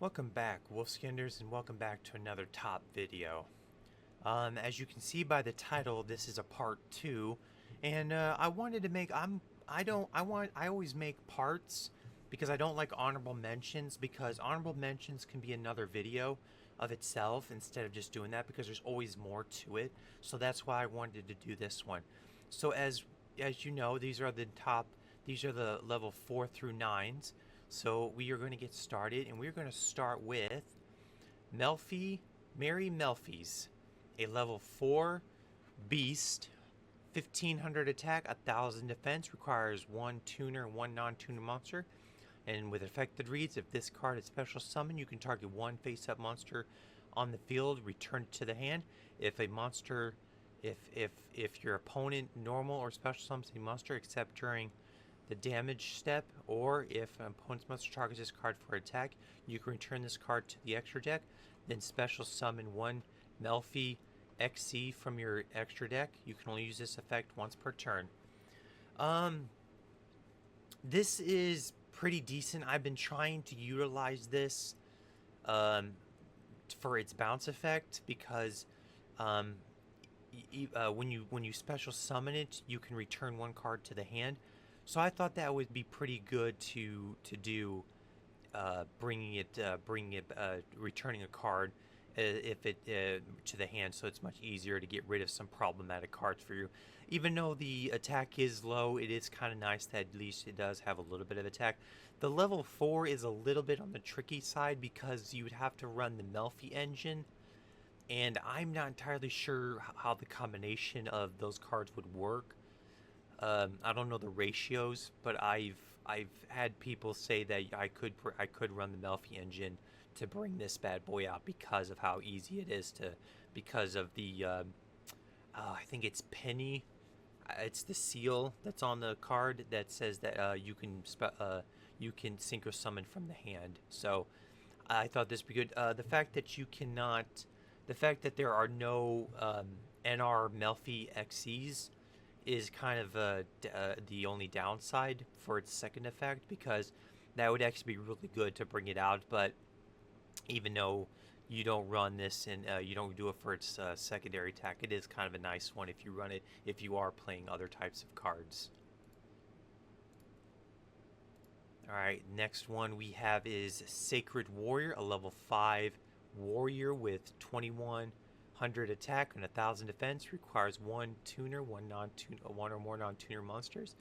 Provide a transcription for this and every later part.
Welcome back, Wolfskinders, and welcome back to another top video. As you can see by the title, this is a part 2, and I wanted to make, I always make parts because I don't like honorable mentions, because honorable mentions can be another video of itself instead of just doing that, because there's always more to it. So that's why I wanted to do this one. So as you know, these are the level 4 through 9s. So we are going to get started, and we're going to start with Mary Melfi's, a level 4 beast, 1500 attack, 1000 defense, requires 1 tuner and 1 non-tuner monster. And with effect that reads, if this card is special summon, you can target 1 face-up monster on the field, return it to the hand. If a monster, if your opponent normal or special summons a monster except during the damage step, or if an opponent's monster targets this card for attack, you can return this card to the extra deck, then special summon 1 Melfi XC from your extra deck. You can only use this effect once per turn. This is pretty decent. I've been trying to utilize this for its bounce effect, because when you special summon it, you can return 1 card to the hand. So I thought that would be pretty good to do, returning a card if it to the hand, so it's much easier to get rid of some problematic cards for you. Even though the attack is low, it is kind of nice that at least it does have a little bit of attack. The level 4 is a little bit on the tricky side, because you would have to run the Melfi engine, and I'm not entirely sure how the combination of those cards would work. I don't know the ratios, but I've had people say that I could run the Melfi engine to bring this bad boy out, because of how easy it is to, because of the I think it's Penny, it's the seal that's on the card that says that you can synchro summon from the hand. So I thought this would be good. The fact that there are no NR Melfi XCs is kind of the only downside for its second effect, because that would actually be really good to bring it out. But even though you don't run this and you don't do it for its secondary attack, it is kind of a nice one if you run it, if you are playing other types of cards. Alright, next one we have is Sacred Warrior, a level 5 warrior with 2100 attack and 1000 defense, requires 1 tuner, 1 or more non-tuner monsters.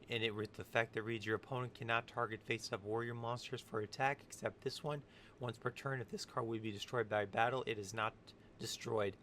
And it with the effect that reads, your opponent cannot target face-up warrior monsters for attack except this one once per turn. If this card would be destroyed by battle, it is not destroyed.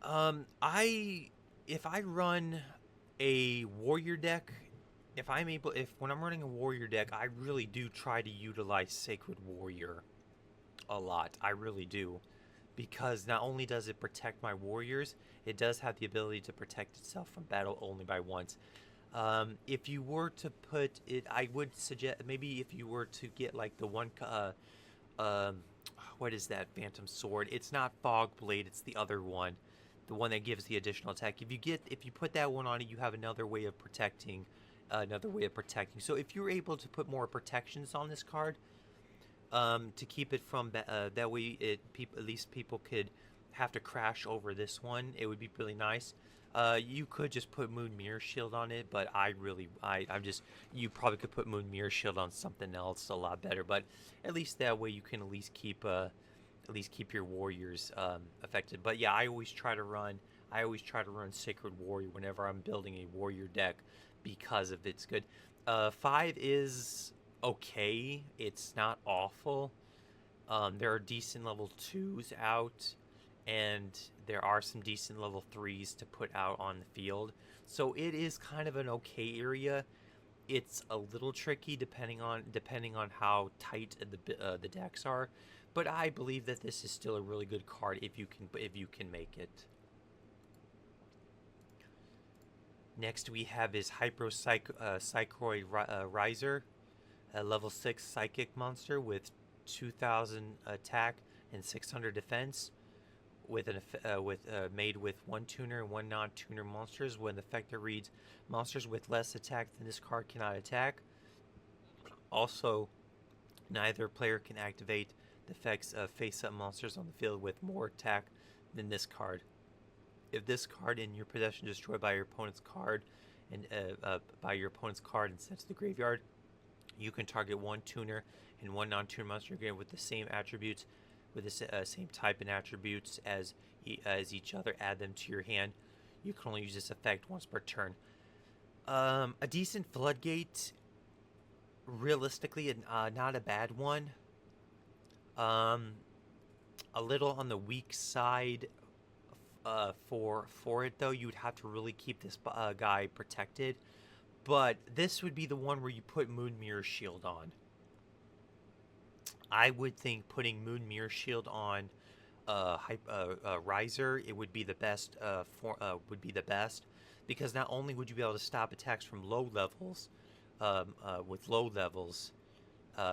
If I run a warrior deck, when I'm running a warrior deck, I really do try to utilize Sacred Warrior a lot. I really do. Because not only does it protect my warriors, it does have the ability to protect itself from battle only by once. If you were to put it, I would suggest maybe if you were to get like the one, what is that Phantom Sword? It's not Fog Blade, it's the other one, the one that gives the additional attack. If you put that one on it, you have another way of protecting, So if you're able to put more protections on this card, to keep it from that way, at least people could have to crash over this one. It would be really nice. You could just put Moon Mirror Shield on it, but you probably could put Moon Mirror Shield on something else a lot better. But at least that way you can at least keep your warriors affected. But yeah, I always try to run Sacred Warrior whenever I'm building a warrior deck, because of its good. 5 is okay, it's not awful. There are decent level 2s out, and there are some decent level 3s to put out on the field. So it is kind of an okay area. It's a little tricky depending on how tight the decks are, but I believe that this is still a really good card if you can make it. Next we have is Psychroid Riser, a level 6 psychic monster with 2000 attack and 600 defense, made with 1 tuner and 1 non-tuner monsters. When the effect reads, monsters with less attack than this card cannot attack. Also, Neither player can activate the effects of face-up monsters on the field with more attack than this card. If this card in your possession is destroyed by your opponent's card and sent to the graveyard, you can target one tuner and one non-tuner monster again with the same attributes, with the same type and attributes as each other. Add them to your hand. You can only use this effect once per turn. A decent floodgate. Realistically, not a bad one. A little on the weak side for it though. You would have to really keep this guy protected. But this would be the one where you put Moon Mirror Shield on. I would think putting Moon Mirror Shield on Riser, it would be the best. Because not only would you be able to stop attacks from low levels, with low levels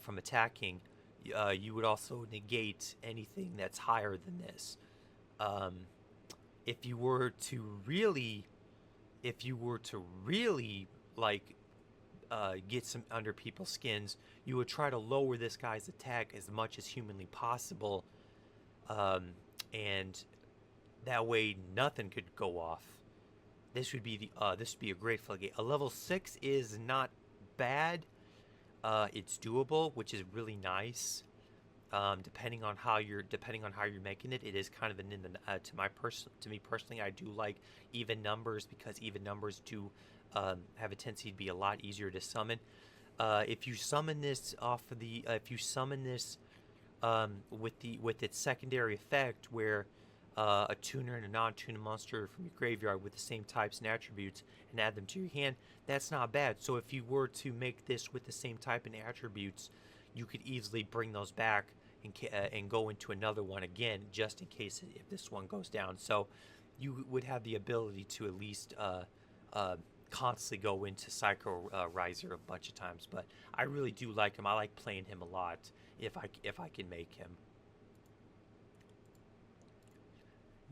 from attacking, you would also negate anything that's higher than this. If you were to really like get some under people's skins, you would try to lower this guy's attack as much as humanly possible, and that way nothing could go off. This would be a great floodgate. A level 6 is not bad. It's doable, which is really nice. Depending on how you're making it, it is kind of to me personally, I do like even numbers, because even numbers do have a tendency to be a lot easier to summon. If you summon this with its secondary effect, where a tuner and a non-tuner monster from your graveyard with the same types and attributes, and add them to your hand, that's not bad. So if you were to make this with the same type and attributes, you could easily bring those back and go into another one again, just in case if this one goes down. So you would have the ability to at least constantly go into Synchro Riser a bunch of times. But I really do like him. I like playing him a lot if I can make him.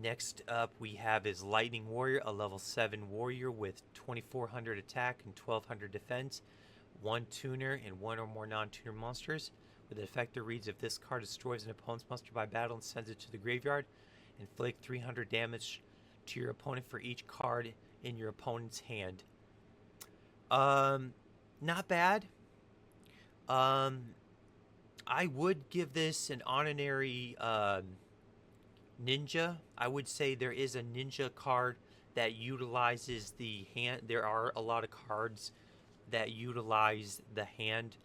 Next up, we have his Lightning Warrior, a level 7 warrior with 2400 attack and 1200 defense, 1 tuner and 1 or more non-tuner monsters. With the effect that reads, if this card destroys an opponent's monster by battle and sends it to the graveyard, inflict 300 damage to your opponent for each card in your opponent's hand. Not bad. I would give this an honorary ninja. I would say there is a ninja card that utilizes the hand. There are a lot of cards that utilize the hand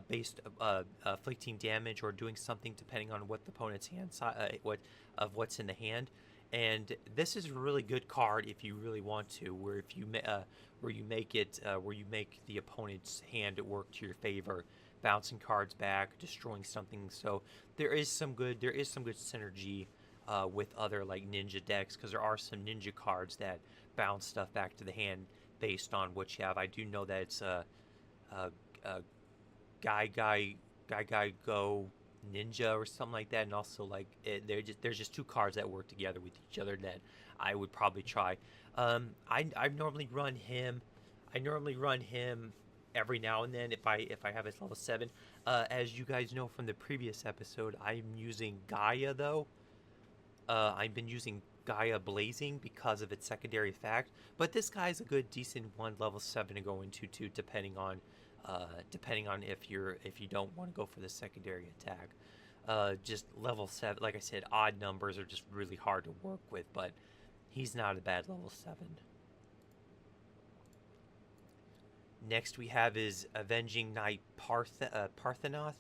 based inflicting damage or doing something depending on what the opponent's hand what's in the hand. And this is a really good card if you really want to, where if you where you make the opponent's hand work to your favor, bouncing cards back, destroying something. So there is some good synergy with other like ninja decks, because there are some ninja cards that bounce stuff back to the hand based on what you have. I do know that it's Guy Go Ninja or something like that, and also like there's just two cards that work together with each other that I would probably try. I normally run him. Every now and then if I have his level 7. As you guys know from the previous episode, I'm using Gaia though. I've been using Gaia Blazing because of its secondary effect, but this guy's a good decent one, level 7 to go into too, depending on if you don't want to go for the secondary attack. Just level 7, like I said, odd numbers are just really hard to work with, but he's not a bad level 7. Next we have his Avenging Knight Parthenoth,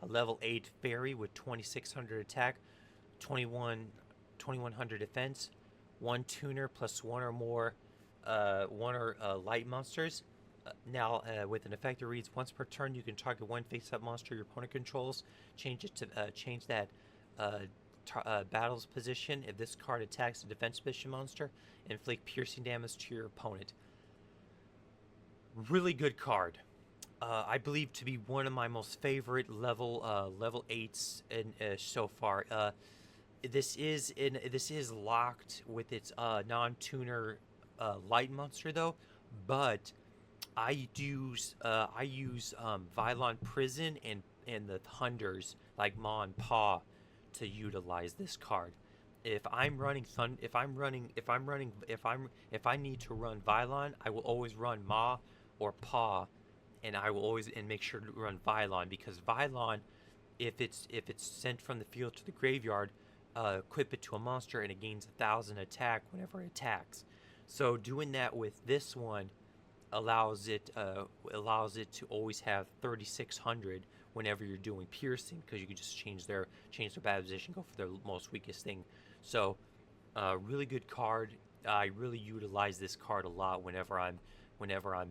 a level 8 fairy with 2600 attack, 2100 defense, 1 tuner plus 1 or more light monsters. Now, with an effect that reads, once per turn, you can target one face-up monster your opponent controls. Change that battle's position. If this card attacks a defense position monster, inflict piercing damage to your opponent. Really good card. I believe to be one of my most favorite level 8s so far. This is locked with its non-tuner light monster though, but I use Vylon Prison and the Thunders like Ma and Pa to utilize this card. If I'm running Thun, if I'm running, if I'm running, if I need to run Vylon, I will always run Ma or Pa, and I will always and make sure to run Vylon, because Vylon, if it's sent from the field to the graveyard, equip it to a monster and it gains 1,000 attack whenever it attacks. So doing that with this one allows it to always have 3,600 whenever you're doing piercing, because you can just change their bad position, go for their most weakest thing. So really good card. I really utilize this card a lot whenever I'm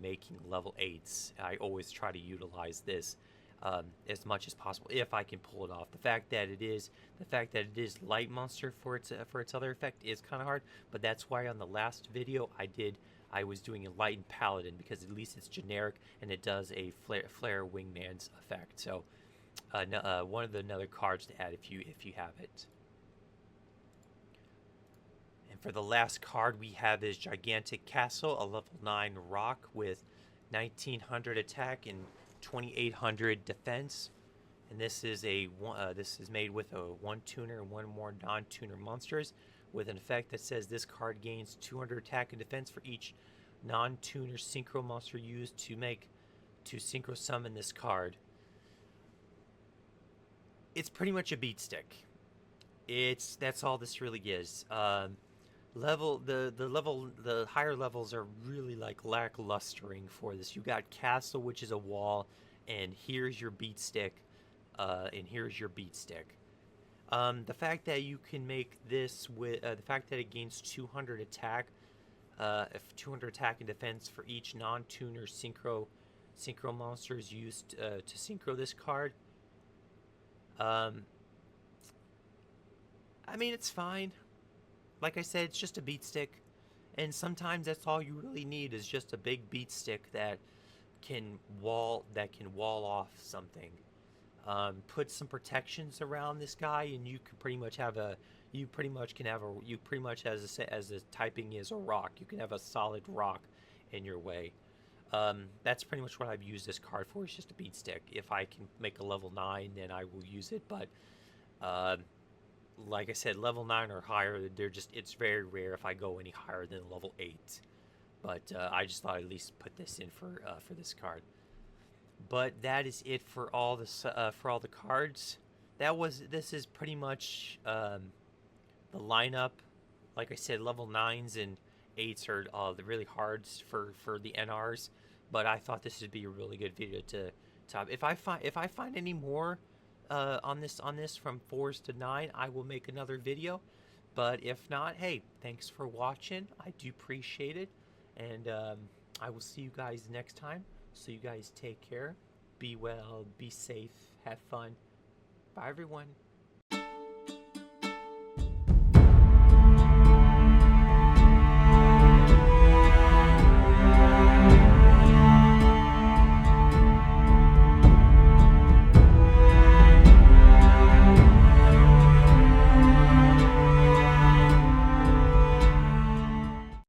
making level 8s. I always try to utilize this as much as possible if I can pull it off. The fact that it is light monster for its other effect is kind of hard, but that's why on the last video I was doing a light and paladin, because at least it's generic and it does a flare wingman's effect. So one of the another cards to add if you have it. And for the last card we have is Gigantic Castle, a level 9 rock with 1,900 attack and 2,800 defense. And this is made with a 1 tuner and 1 more non-tuner monsters, with an effect that says this card gains 200 attack and defense for each non-tuner synchro monster used to synchro summon this card. It's pretty much a beat stick. That's all this really is. The higher levels are really like lacklustering for this. You got Castle, which is a wall, and here's your beat stick, the fact that you can make this with the fact that it gains 200 attack, 200 attack and defense for each non-tuner synchro monsters used to synchro this card. I mean, it's fine. Like I said, it's just a beat stick, and sometimes that's all you really need, is just a big beat stick that can wall off something. Put some protections around this guy, and you can pretty much as the typing is a rock. You can have a solid rock in your way. That's pretty much what I've used this card for. It's just a beat stick. If I can make a level 9, then I will use it. But like I said, level 9 or higher, it's very rare if I go any higher than level 8. But I just thought I'd at least put this in for this card. But that is it for all the cards. This is pretty much the lineup. Like I said, level 9s and 8s are the really hard for the NRs. But I thought this would be a really good video to top. If I find any more on this from 4s to 9, I will make another video. But if not, hey, thanks for watching. I do appreciate it, and I will see you guys next time. So you guys take care, be well, be safe, have fun. Bye everyone.